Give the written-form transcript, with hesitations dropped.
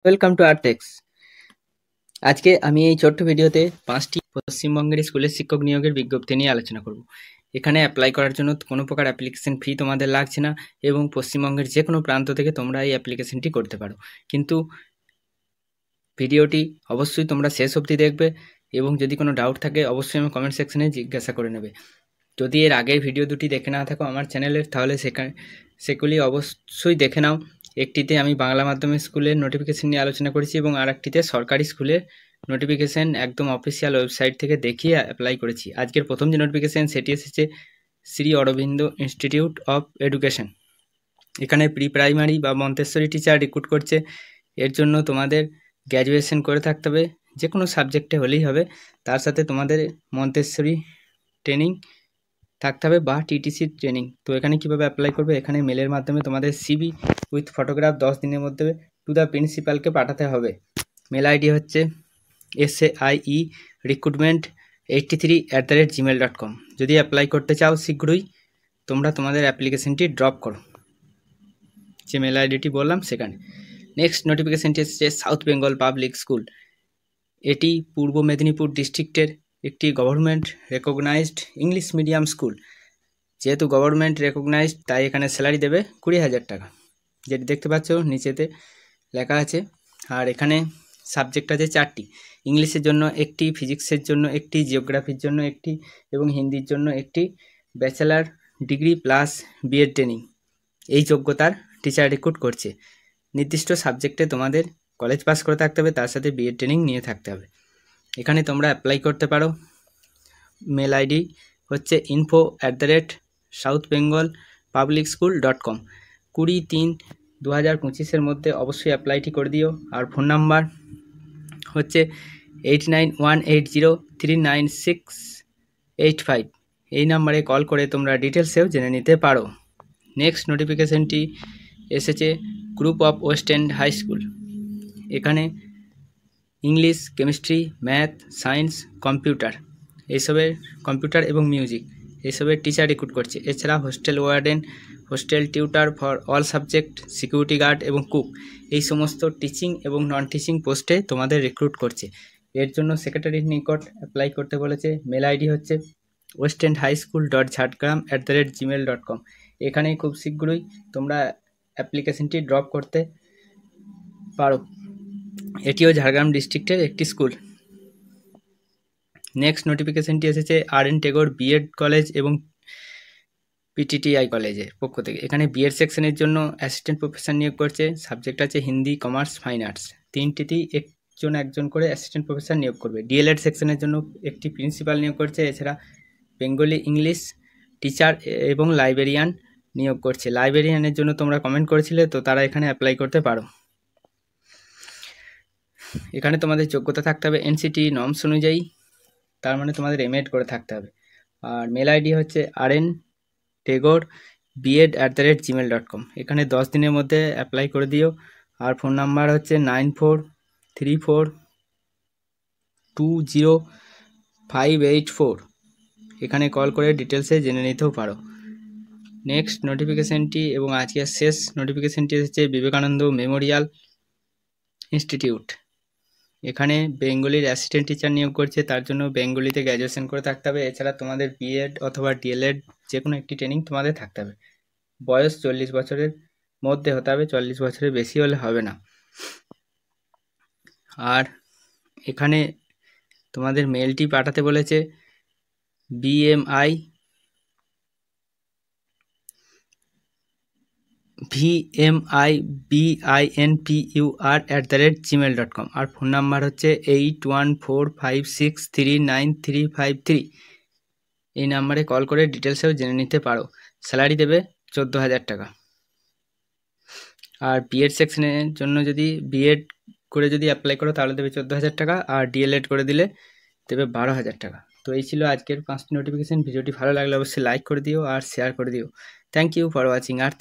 Welcome to Artex. আজকে আমি এই ছোট্ট ভিডিওতে 5টি পশ্চিমবঙ্গের স্কুলের শিক্ষক নিয়োগের বিজ্ঞপ্তি নিয়ে আলোচনা করব। এখানে অ্যাপ্লাই করার জন্য কোনো প্রকার অ্যাপ্লিকেশন ফি তোমাদের লাগছে না এবং পশ্চিমবঙ্গের যে কোনো প্রান্ত থেকে তোমরা এই অ্যাপ্লিকেশনটি করতে পারো। কিন্তু ভিডিওটি অবশ্যই তোমরা শেষ অবধি দেখবে এবং যদি কোনো ডাউট থাকে অবশ্যই আমি কমেন্ট সেকশনে জিজ্ঞাসা করে নেবে। যদি এর আগের ভিডিও দুটি দেখে না থাকো আমার চ্যানেলের, তাহলে সেগুলি অবশ্যই দেখে নাও। একটিতে আমি বাংলা মাধ্যমের স্কুলের নোটিফিকেশন নিয়ে আলোচনা করেছি এবং আর একটিতে সরকারি স্কুলের নোটিফিকেশন একদম অফিসিয়াল ওয়েবসাইট থেকে দেখিয়ে অ্যাপ্লাই করেছি। আজকের প্রথম যে নোটিফিকেশন সেটি এসেছে Shri Aurobindo institute of education. এখানে প্রি প্রাইমারি বা মন্তেশ্বরী টিচার রিক্রুট করছে। এর জন্য তোমাদের গ্র্যাজুয়েশন করে থাকতে হবে, যে কোনো সাবজেক্টে হলেই হবে। তার সাথে তোমাদের মন্তেশ্বরী ট্রেনিং থাকতে হবে বা টিটিসি ট্রেনিং। তো এখানে কীভাবে অ্যাপ্লাই করবে, এখানে মেলের মাধ্যমে তোমাদের সিভি উইথ ফটোগ্রাফ 10 দিনের মধ্যে টু দ্য প্রিন্সিপালকে পাঠাতে হবে। মেল আইডি হচ্ছে SAIE recruitment 83@gmail.com। যদি অ্যাপ্লাই করতে চাও শীঘ্রই তোমরা তোমাদের অ্যাপ্লিকেশনটি ড্রপ করো, যে মেল আইডিটি বললাম সেখানে। নেক্সট নোটিফিকেশনটি এসেছে সাউথ বেঙ্গল পাবলিক স্কুল। এটি পূর্ব মেদিনীপুর ডিস্ট্রিক্টের একটি government recognised English medium school. যেহেতু গভর্নমেন্ট রেকগনাইজড তাই এখানে স্যালারি দেবে 20,000 টাকা, যেটি দেখতে পাচ্ছ নিচেতে লেখা আছে। আর এখানে সাবজেক্ট আছে 4টি, ইংলিশের জন্য একটি, ফিজিক্সের জন্য একটি, জিওগ্রাফির জন্য একটি এবং হিন্দির জন্য একটি। Bachelor degree plus B Ed training এই যোগ্যতার টিচার রিক্রুট করছে। নির্দিষ্ট সাবজেক্টে তোমাদের কলেজ পাস করে থাকতে হবে, তার সাথে বিএড ট্রেনিং নিয়ে থাকতে হবে। এখানে তোমরা অ্যাপ্লাই করতে পারো। মেল আইডি হচ্ছে info@southbengalpublicschool.com। 20/3/2025 মধ্যে অবশ্যই অ্যাপ্লাইটি করে দিও। আর ফোন নাম্বার হচ্ছে 8918039685। এই নাম্বারে কল করে তোমরা ডিটেলসেও জেনে নিতে পারো। নেক্সট নোটিফিকেশনটি এসেছে group of West End high school. এখানে English, chemistry, math, science, computer এবং মিউজিক এইসবের টিচার রিক্রুট করছে। এছাড়া hostel warden, hostel tutor for all subject, security guard এবং কুক এই সমস্ত টিচিং এবং নন টিচিং পোস্টে তোমাদের রিক্রুট করছে। এর জন্য সেক্রেটারির নিকট অ্যাপ্লাই করতে বলেছে। মেল আইডি হচ্ছে westendhighschool.jhargram@gmail.com। এখানে খুব শীঘ্রই তোমরা অ্যাপ্লিকেশনটি ড্রপ করতে পারো। এটিও ঝাড়গ্রাম ডিস্ট্রিক্টের একটি স্কুল। নেক্সট নোটিফিকেশনটি এসেছে RN টেগোর বিএড কলেজ এবং PTTI কলেজের পক্ষ থেকে। এখানে বিএড সেকশনের জন্য অ্যাসিস্ট্যান্ট প্রফেসর নিয়োগ করছে। সাবজেক্ট আছে হিন্দি, কমার্স, ফাইন আর্টস। তিনটিতেই একজন করে অ্যাসিস্ট্যান্ট প্রফেসর নিয়োগ করবে। ডিএলএড সেকশনের জন্য একটি প্রিন্সিপাল নিয়োগ করছে। এছাড়া বেঙ্গলি ইংলিশ টিচার এবং লাইব্রেরিয়ান নিয়োগ করছে। লাইব্রেরিয়ানের জন্য তোমরা কমেন্ট করেছিলে, তো তারা এখানে অ্যাপ্লাই করতে পারো। এখানে তোমাদের যোগ্যতা থাকতে হবে NCT নর্মস অনুযায়ী, তার মানে তোমাদের MAD করে থাকতে হবে। আর মেল আইডি হচ্ছে rntegor@gmail.com। এখানে 10 দিনের মধ্যে অ্যাপ্লাই করে দিও। আর ফোন নাম্বার হচ্ছে 9434200584। এখানে কল করে ডিটেলসে জেনে নিতেও পারো। নেক্সট নোটিফিকেশনটি এবং আজকের শেষ নোটিফিকেশনটি এসেছে বিবেকানন্দ মেমোরিয়াল ইনস্টিটিউট। এখানে বেঙ্গলির অ্যাসিস্ট্যান্ট টিচার নিয়োগ করছে। তার জন্য বেঙ্গলিতে গ্র্যাজুয়েশন করে থাকতে হবে। এছাড়া তোমাদের বিএড অথবা ডিএলএড যে কোনো একটি ট্রেনিং তোমাদের থাকতে হবে। বয়স 40 বছরের মধ্যে হতে হবে, 40 বছরের বেশি হলে হবে না। আর এখানে তোমাদের মেলটি পাঠাতে বলেছে VMIBINPUR@gmail.com। আর ফোন নাম্বার হচ্ছে 8145639353। এই নাম্বারে কল করে ডিটেলসেও জেনে নিতে পারো। স্যালারি দেবে 14,000 টাকা। আর বিএড সেকশনের জন্য যদি বিএড করে যদি অ্যাপ্লাই করো তাহলে দেবে 14,000 টাকা, আর ডিএলএড করে দিলে দেবে 12,000 টাকা। তো এই ছিল আজকের 5টি নোটিফিকেশন। ভিডিওটি ভালো লাগলে অবশ্যই লাইক করে দিও আর শেয়ার করে দিও। Thank you for watching. R